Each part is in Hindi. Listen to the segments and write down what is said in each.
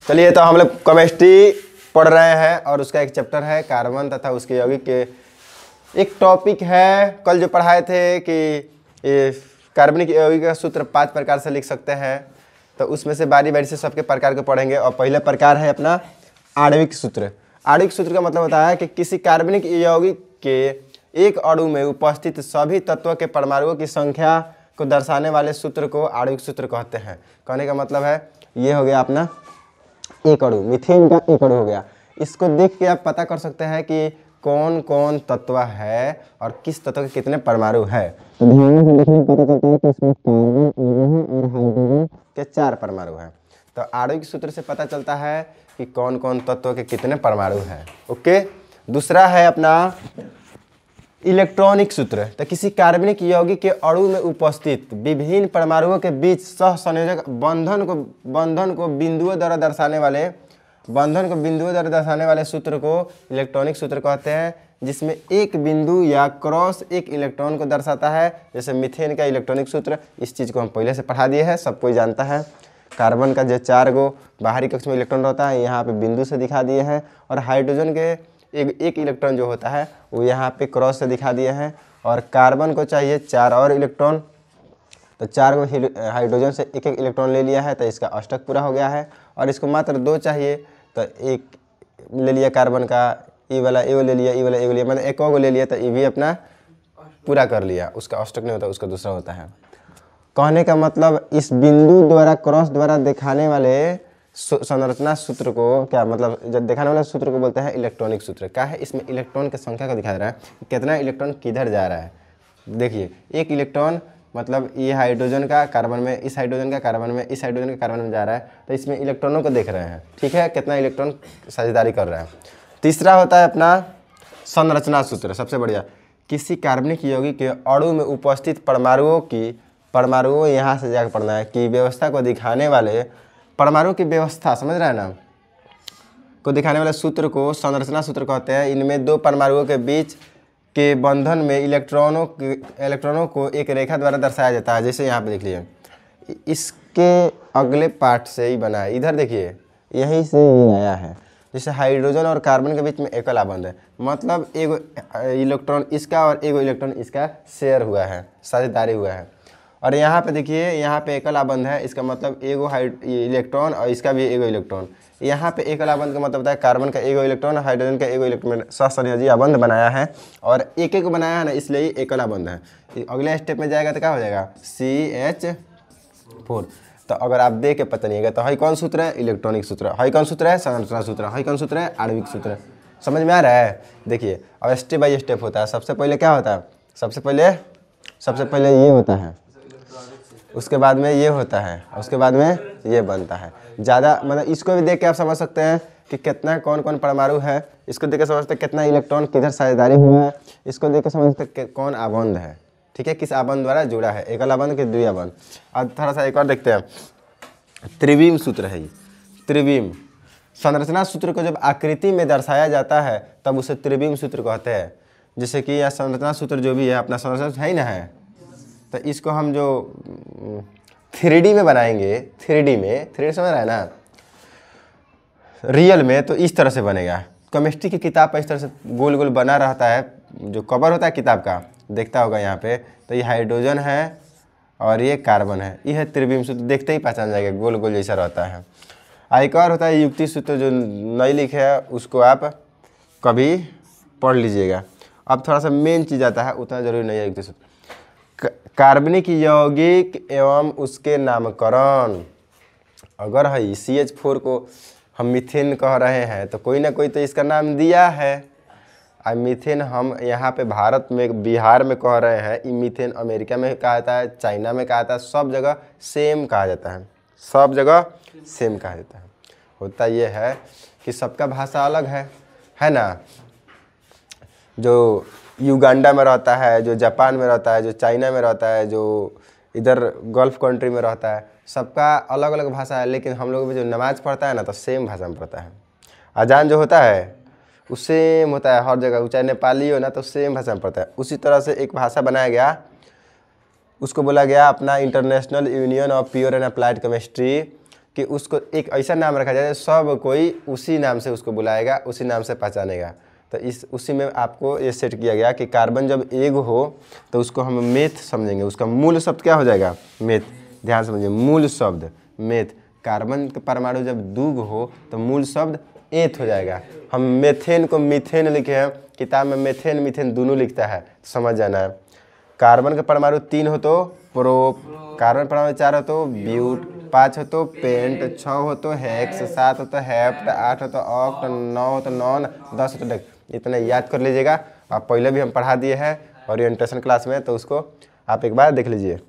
चलिए, तो हम लोग केमिस्ट्री पढ़ रहे हैं और उसका एक चैप्टर है कार्बन तथा उसके यौगिक के। एक टॉपिक है कल जो पढ़ाए थे कि ये कार्बनिक यौगिक का सूत्र 5 प्रकार से लिख सकते हैं, तो उसमें से बारी बारी से सबके प्रकार को पढ़ेंगे। और पहला प्रकार है अपना आणविक सूत्र। आणविक सूत्र का मतलब होता है कि किसी कार्बनिक यौगिक के एक अणु में उपस्थित सभी तत्वों के परमाणुओं की संख्या को दर्शाने वाले सूत्र को आणविक सूत्र कहते हैं। कहने का मतलब है ये हो गया अपना एक अणु, मीथेन का एक अणु हो गया। इसको देख के आप पता कर सकते हैं कि कौन कौन तत्व है और किस तत्व के कितने परमाणु है। तो ध्यान से देखने पता चलता है कि इसमें कार्बन, ऑक्सीजन और हाइड्रोजन के 4 परमाणु हैं। तो आणविक सूत्र से पता चलता है कि कौन कौन तत्व के कितने परमाणु हैं। ओके, दूसरा है अपना इलेक्ट्रॉनिक सूत्र। तो किसी कार्बनिक यौगिक के अणु में उपस्थित विभिन्न परमाणुओं के बीच सहसंयोजक बंधन को बिंदुओं द्वारा दर्शाने वाले सूत्र को इलेक्ट्रॉनिक सूत्र कहते हैं, जिसमें एक बिंदु या क्रॉस एक इलेक्ट्रॉन को दर्शाता है। जैसे मीथेन का इलेक्ट्रॉनिक सूत्र, इस चीज़ को हम पहले से पढ़ा दिए हैं, सब कोई जानता है। कार्बन का जो 4 गो बाहरी कक्ष में इलेक्ट्रॉन रहता है, यहाँ पे बिंदु से दिखा दिए हैं। और हाइड्रोजन के एक इलेक्ट्रॉन जो होता है वो यहाँ पे क्रॉस से दिखा दिए हैं। और कार्बन को चाहिए 4 और इलेक्ट्रॉन, तो 4 को हाइड्रोजन से एक इलेक्ट्रॉन ले लिया है, तो इसका अष्टक पूरा हो गया है। और इसको मात्र 2 चाहिए, तो एक ले लिया कार्बन का, ई वाला ए ले लिया, ई वाला ए ले लिया, मतलब एक को ले लिया, तो ये भी अपना पूरा कर लिया। उसका अष्टक नहीं होता, उसका दूसरा होता है। कहने का मतलब इस बिंदु द्वारा क्रॉस द्वारा दिखाने वाले संरचना सूत्र को क्या मतलब, जब दिखाने वाले सूत्र को बोलते हैं इलेक्ट्रॉनिक सूत्र। क्या है, इसमें इलेक्ट्रॉन की संख्या को दिखा रहा है, कितना इलेक्ट्रॉन किधर जा रहा है। देखिए, एक इलेक्ट्रॉन मतलब ये हाइड्रोजन का कार्बन में, इस हाइड्रोजन का कार्बन में, इस हाइड्रोजन का कार्बन में जा रहा है, तो इसमें इलेक्ट्रॉनों को देख रहे हैं। ठीक है, कितना इलेक्ट्रॉन साझेदारी कर रहा है। तीसरा होता है अपना संरचना सूत्र, सबसे बढ़िया। किसी कार्बनिक यौगिक के अणु में उपस्थित परमाणुओं यहाँ से जाकर पढ़ना है कि व्यवस्था को दिखाने वाले परमाणु की व्यवस्था, समझ रहे हैं ना, को दिखाने वाले सूत्र को संरचना सूत्र कहते हैं। इनमें 2 परमाणुओं के बीच के बंधन में इलेक्ट्रॉनों को एक रेखा द्वारा दर्शाया जाता है। जैसे यहाँ पे देख लीजिए, इसके अगले पार्ट से ही बना है, इधर देखिए यहीं से ये आया है। जैसे हाइड्रोजन और कार्बन के बीच में एकल आबंध है, मतलब एक इलेक्ट्रॉन इसका और एक इलेक्ट्रॉन इसका शेयर हुआ है, साझेदारी हुआ है। और यहाँ पे देखिए, यहाँ पे एकल आबंध है, इसका मतलब एगो इलेक्ट्रॉन और इसका भी एगो इलेक्ट्रॉन। यहाँ पे एकल आबंध का मतलब होता है कार्बन का एगो इलेक्ट्रॉन, हाइड्रोजन का एगो इलेक्ट्रॉन, सहसंयोजी आबंध बनाया है और एक एक बनाया है ना, इसलिए एकल आबंध है। अगले स्टेप में जाएगा तो क्या हो जाएगा, CH4। तो अगर आप देख के पता नहीं है तो हाई कौन सूत्र है, इलेक्ट्रॉनिक सूत्र। हाई कौन सूत्र है, संरचना सूत्र। हाई कौन सूत्र है, आणविक सूत्र। समझ में आ रहा है। देखिए, अब स्टेप बाई स्टेप होता है। सबसे पहले क्या होता है, सबसे पहले ये होता है, उसके बाद में ये होता है, उसके बाद में ये बनता है। ज़्यादा मतलब इसको भी देख के आप समझ सकते हैं कि कितना कौन कौन परमाणु है। इसको देख के समझते हैं कितना इलेक्ट्रॉन किधर साझेदारी हुआ है। इसको देख के समझते हैं कौन आबंध है, ठीक है, किस आबंध द्वारा जुड़ा है, एकल आबंध के द्वि आबंध। अब थोड़ा सा एक और देखते हैं, त्रिविम सूत्र है ये। त्रिविम संरचना सूत्र को जब आकृति में दर्शाया जाता है तब उसे त्रिविम सूत्र कहते हैं। जैसे कि यह संरचना सूत्र जो भी है अपना संरचना है ही ना है, तो इसको हम जो 3D में बनाएंगे, 3D समझ रहा है ना, रियल में, तो इस तरह से बनेगा। केमिस्ट्री की किताब पर इस तरह से गोल गोल बना रहता है, जो कवर होता है किताब का, देखता होगा यहाँ पे। तो ये हाइड्रोजन है और ये कार्बन है, ये है त्रिविम सूत्र। देखते ही पहचान जाएगा, गोल गोल जैसा रहता है। एक और होता है युक्ति सूत्र, जो नहीं लिखे है उसको आप कभी पढ़ लीजिएगा। अब थोड़ा सा मेन चीज़ आता है, उतना जरूरी नहीं है युक्ति सूत्र। कार्बनिक यौगिक एवं उसके नामकरण। अगर है CH4 को हम मीथेन कह रहे हैं तो कोई ना कोई तो इसका नाम दिया है। अब मीथेन हम यहाँ पे भारत में, बिहार में कह रहे हैं, ये मीथेन अमेरिका में कहा जाता है, चाइना में कहा जाता है, सब जगह सेम कहा जाता है, सब जगह सेम कहा जाता है। होता ये है कि सबका भाषा अलग है ना। जो युगांडा में रहता है, जो जापान में रहता है, जो चाइना में रहता है, जो इधर गल्फ कंट्री में रहता है, सबका अलग अलग भाषा है। लेकिन हम लोग भी जो नमाज़ पढ़ता है ना, तो सेम भाषा में पढ़ता है। अजान जो होता है वो सेम होता है हर जगह, चाहे नेपाली हो ना तो सेम भाषा में पढ़ता है। उसी तरह से एक भाषा बनाया गया, उसको बोला गया अपना international union of pure and applied chemistry, कि उसको एक ऐसा नाम रखा जाए सब कोई उसी नाम से उसको बुलाएगा, उसी नाम से पहचानेगा। तो उसी में आपको ये सेट किया गया कि कार्बन जब एक हो तो उसको हम मेथ समझेंगे। उसका मूल शब्द क्या हो जाएगा? मेथ। ध्यान समझिए, मूल शब्द मेथ। कार्बन के परमाणु जब दो हो तो मूल शब्द एथ हो जाएगा। हम मेथेन को मीथेन लिखे हैं, किताब में मेथेन मीथेन दोनों लिखता है, समझ जाना है। कार्बन के परमाणु 3 हो तो प्रोप, कार्बन परमाणु 4 हो तो ब्यूट, 5 हो तो पेंट, 6 हो तो हेक्स, 7 हो तो हेप्ट, 8 हो तो ऑक्ट, 9 हो तो नॉन, 10 हो तो डेक्स। इतना याद कर लीजिएगा। आप पहले भी हम पढ़ा दिए हैं ओरिएंटेशन क्लास में, तो उसको आप एक बार देख लीजिए।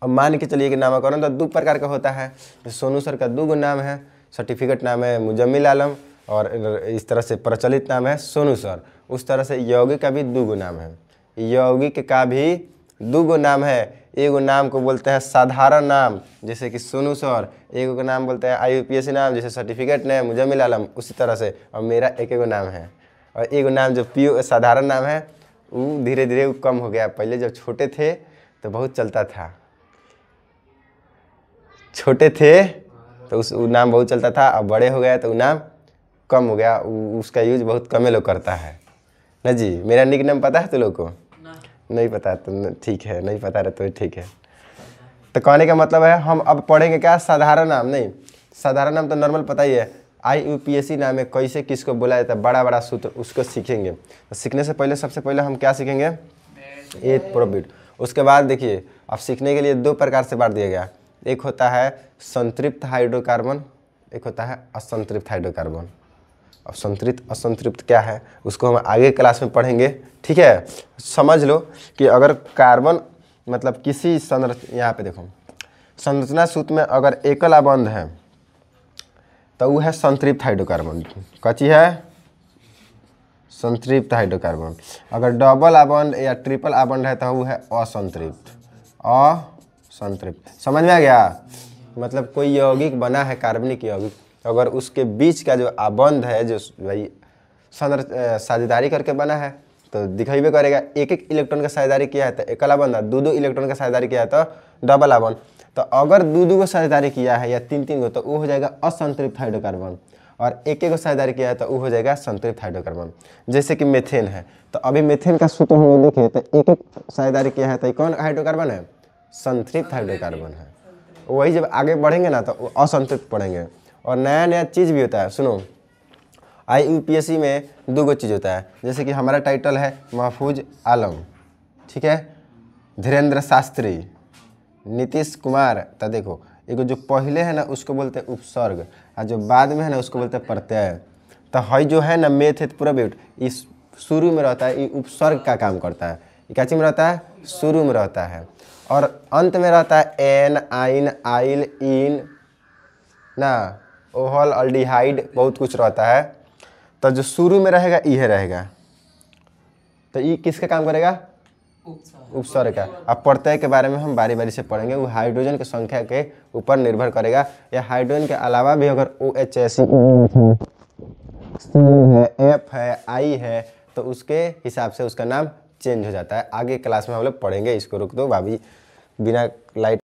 अब मान के चलिए कि नामकरण तो 2 प्रकार का होता है। सोनू सर का 2 नाम है, सर्टिफिकेट नाम है मुजम्मिल आलम, और इस तरह से प्रचलित नाम है सोनू सर। उस तरह से यौगिक का भी 2 नाम है। यौगिक का भी 2 नाम है। एक नाम को बोलते हैं साधारण नाम, जैसे कि सोनू सर। एक को नाम बोलते हैं IUPAC नाम, जैसे सर्टिफिकेट नाम मुजम्मिल आलम, उसी तरह से। और मेरा एक नाम है। और एक नाम जो साधारण नाम है वो धीरे धीरे वो कम हो गया। पहले जब छोटे थे तो बहुत चलता था, छोटे थे तो उस नाम बहुत चलता था। अब बड़े हो गया तो वो नाम कम हो गया, उसका यूज बहुत कम लोग करता है ना जी। मेरा निक नेम पता है तो लोग को नहीं पता तो ठीक है, नहीं पता रहे तो ठीक है। तो कहने का मतलब है हम अब पढ़ेंगे क्या? साधारण नाम नहीं। साधारण नाम तो नॉर्मल पता ही है। IUPAC नाम है, कैसे किसको बोला जाता है, बड़ा बड़ा सूत्र, उसको सीखेंगे। तो सीखने से पहले सबसे पहले हम क्या सीखेंगे? एथ प्रोबिट। उसके बाद देखिए, अब सीखने के लिए 2 प्रकार से बांट दिया गया। एक होता है संतृप्त हाइड्रोकार्बन, एक होता है असंतृप्त हाइड्रोकार्बन। अब संतृप्त असंतृप्त क्या है उसको हम आगे क्लास में पढ़ेंगे, ठीक है। समझ लो कि अगर कार्बन मतलब किसी यहाँ पे देखो, संरचना सूत्र में अगर एकल आबंध है तो वो है संतृप्त हाइड्रोकार्बन। कची है? संतृप्त हाइड्रोकार्बन। अगर डबल आबंध या ट्रिपल आबंध है तो वो है असंतृप्त। असंतृप्त समझ में आ गया? मतलब कोई यौगिक बना है, कार्बनिक यौगिक, अगर उसके बीच का जो आबंध है, जो भाई साझेदारी करके बना है, तो दिखाई करेगा। एक एक इलेक्ट्रॉन का साझेदारी किया है तो एकल आबंध, 2 इलेक्ट्रॉन का साझेदारी किया है तो डबल आबंध। तो अगर 2 को साझेदारी किया है या 3 को, तो वो हो जाएगा असंतृप्त हाइड्रोकार्बन। और एक को साझेदारी किया है तो वो हो जाएगा संतृप्त हाइड्रोकार्बन। जैसे कि मेथेन है, तो अभी मेथेन का सूत्र हम लोग देखें तो एक साझेदारी किया है तो कौन हाइड्रोकार्बन है? संतृप्त हाइड्रोकार्बन है। वही जब आगे बढ़ेंगे ना तो असंतृप्त पढ़ेंगे। और नया नया चीज़ भी होता है। सुनो, IUPAC में 2 चीज़ होता है। जैसे कि हमारा टाइटल है महफूज आलम, ठीक है, धीरेन्द्र शास्त्री, नीतीश कुमार। तो देखो, एक जो पहले है ना उसको बोलते हैं उपसर्ग, और जो बाद में है ना उसको बोलते हैं प्रत्यय। तो हई जो है ना मेथ प्रोबिट, इस शुरू में रहता है, ये उपसर्ग का काम करता है। ये क्या चीज में रहता है? शुरू में रहता है। और अंत में रहता है एन, आइन, आइल, इन ना, ओहल, अल्डिहाइड, बहुत कुछ रहता है। तो जो शुरू में रहेगा यह रहेगा, तो ये किसका काम करेगा? उपसर्ग का। अब प्रत्यय के बारे में हम बारी बारी से पढ़ेंगे। वो हाइड्रोजन की संख्या के ऊपर निर्भर करेगा, या हाइड्रोजन के अलावा भी अगर OH है, F है, I है, तो उसके हिसाब से उसका नाम चेंज हो जाता है। आगे क्लास में हम लोग पढ़ेंगे। इसको रुक दो भाभी, बिना लाइट